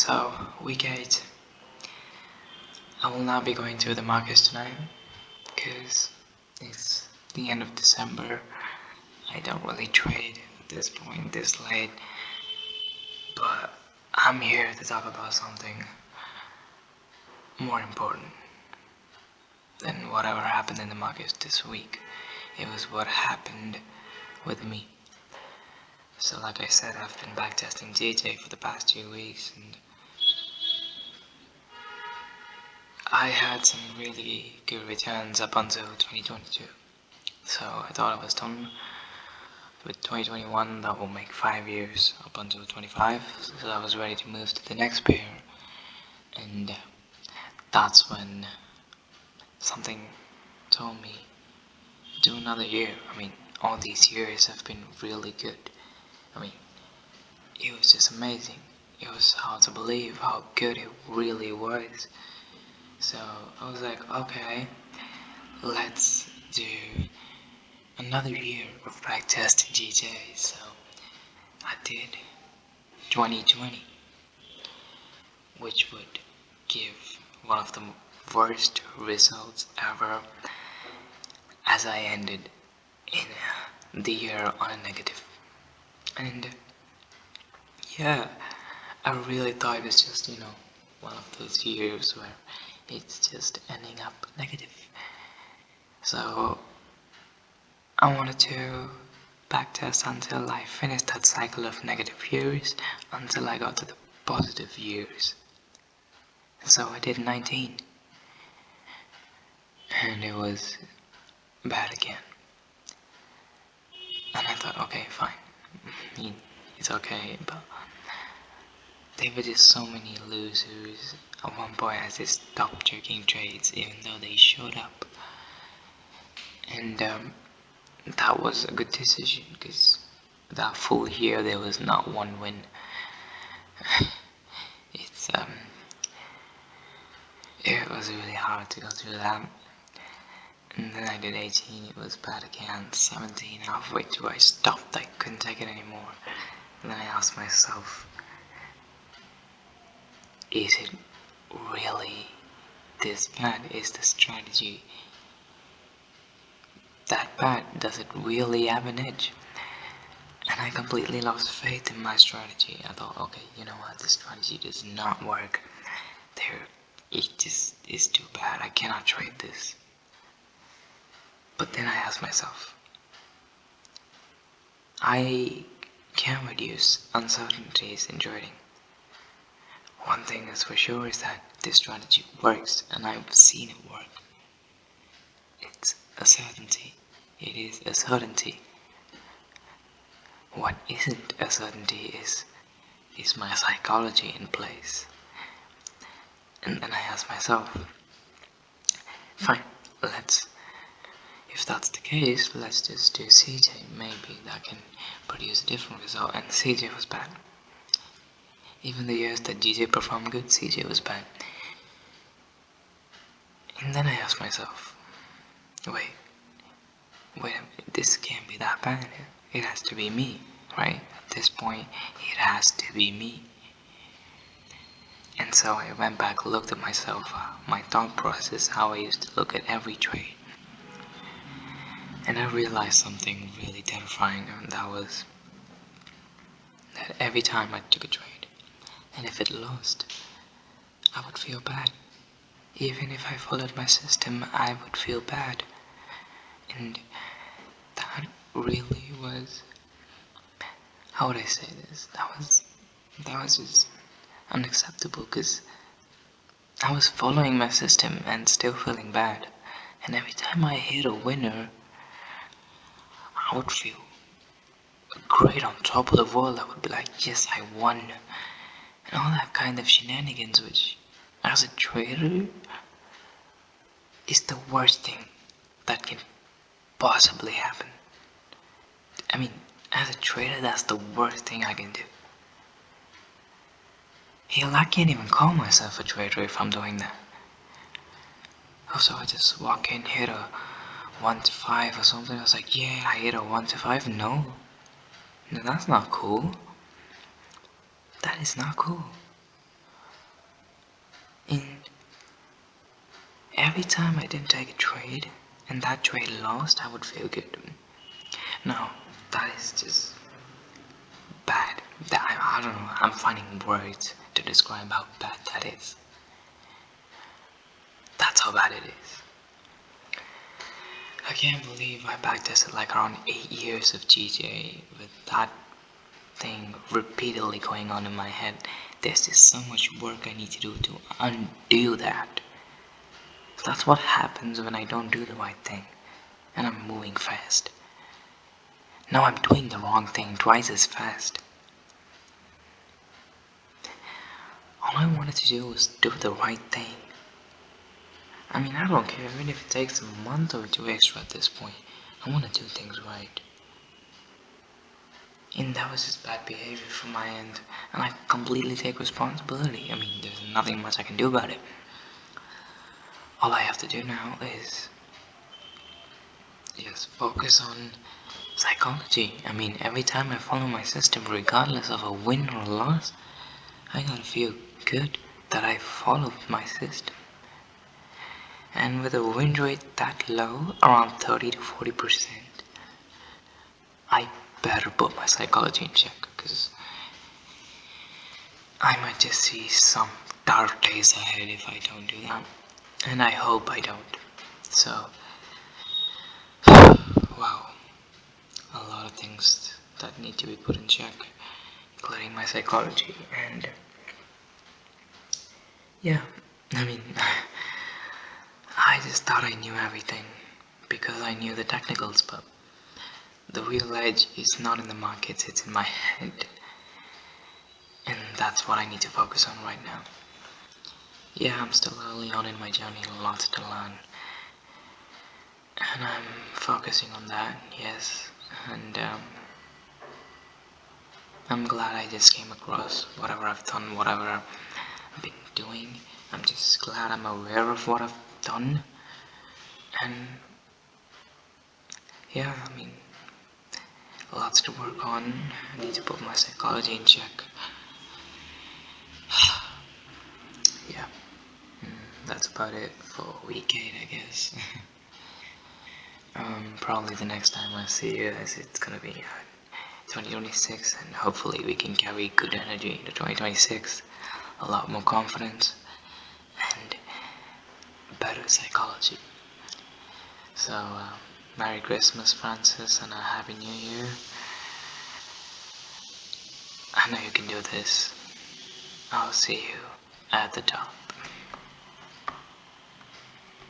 So, week 8. I will not be going to the markets tonight because it's the end of December. I don't really trade at this point, this late. But I'm here to talk about something more important than whatever happened in the markets this week. It was what happened with me. So, like I said, I've been backtesting JJ for the past 2 weeks, and I had some really good returns up until 2022. So I thought I was done with 2021. That will make 5 years up until 25. So I was ready to move to the next pair, and that's when something told me, do another year. All these years have been really good. It was just amazing. It was hard to believe how good it really was. So I was like, okay, let's do another year of backtesting GJ. So I did 2020, which would give one of the worst results ever, as I ended in the year on a negative. And yeah, I really thought it was just, one of those years where it's just ending up negative. So I wanted to backtest until I finished that cycle of negative years, until I got to the positive years. So I did 19, and it was bad again. And I thought, okay, fine, it's okay, but there were just so many losers. At one point I just stopped taking trades even though they showed up. And that was a good decision, because that full year there was not one win. It was really hard to go through that. And then I did 18, it was bad again. 17, halfway through I stopped, I couldn't take it anymore. And then I asked myself, is it really this bad? Is the strategy that bad? Does it really have an edge? And I completely lost faith in my strategy. I thought, okay, you know what, this strategy does not work. It just is too bad. I cannot trade this. But then I asked myself, I can reduce uncertainties in trading. One thing is for sure is that this strategy works, and I've seen it work. It's a certainty. It is a certainty. What isn't a certainty is my psychology in place. And then I asked myself, fine, if that's the case, let's just do CJ. Maybe that can produce a different result. And CJ was bad. Even the years that GJ performed good, CJ was bad. And then I asked myself, wait a minute, this can't be that bad. It has to be me, right? At this point, it has to be me. And so I went back, looked at myself, my thought process, how I used to look at every trade. And I realized something really terrifying, and that was that every time I took a trade, and if it lost, I would feel bad. Even if I followed my system, I would feel bad. And that really was, how would I say this? That was just unacceptable, because I was following my system and still feeling bad. And every time I hit a winner, I would feel great on top of the world. I would be like, yes, I won. And all that kind of shenanigans, which, as a trader, is the worst thing that can possibly happen. As a trader, that's the worst thing I can do. Hell, I can't even call myself a trader if I'm doing that. Also, I just walk in, hit a 1 to 5 or something. I was like, yeah, I hit a 1 to 5. No, that's not cool. That is not cool. And every time I didn't take a trade and that trade lost, I would feel good. No, that is just bad. I don't know, I'm finding words to describe how bad that is. That's how bad it is. I can't believe I backtested like around 8 years of GTA with that thing repeatedly going on in my head. There's just so much work I need to do to undo that. That's what happens when I don't do the right thing and I'm moving fast. Now I'm doing the wrong thing twice as fast. All I wanted to do was do the right thing. I mean, I don't care even if it takes a month or two extra at this point. I want to do things right. And that was just bad behavior from my end, and I completely take responsibility. I mean, there's nothing much I can do about it. All I have to do now is just focus on psychology. I mean, every time I follow my system, regardless of a win or a loss, I gotta feel good that I followed my system. And with a win rate that low, around 30 to 40%, I better put my psychology in check, because I might just see some dark days ahead if I don't do that. And I hope I don't. So, wow, a lot of things that need to be put in check, including my psychology. And yeah, I mean, I just thought I knew everything because I knew the technicals, but the real edge is not in the markets, it's in my head. And that's what I need to focus on right now. Yeah, I'm still early on in my journey, lots to learn. And I'm focusing on that, yes. And I'm glad I just came across whatever I've done, whatever I've been doing. I'm just glad I'm aware of what I've done. And yeah, I mean, lots to work on. I need to put my psychology in check. Yeah, that's about it for week 8, I guess. Probably the next time I see you guys, it's gonna be 2026, and hopefully we can carry good energy into 2026. A lot more confidence and better psychology. So, Merry Christmas, Francis, and a Happy New Year. I know you can do this. I'll see you at the top.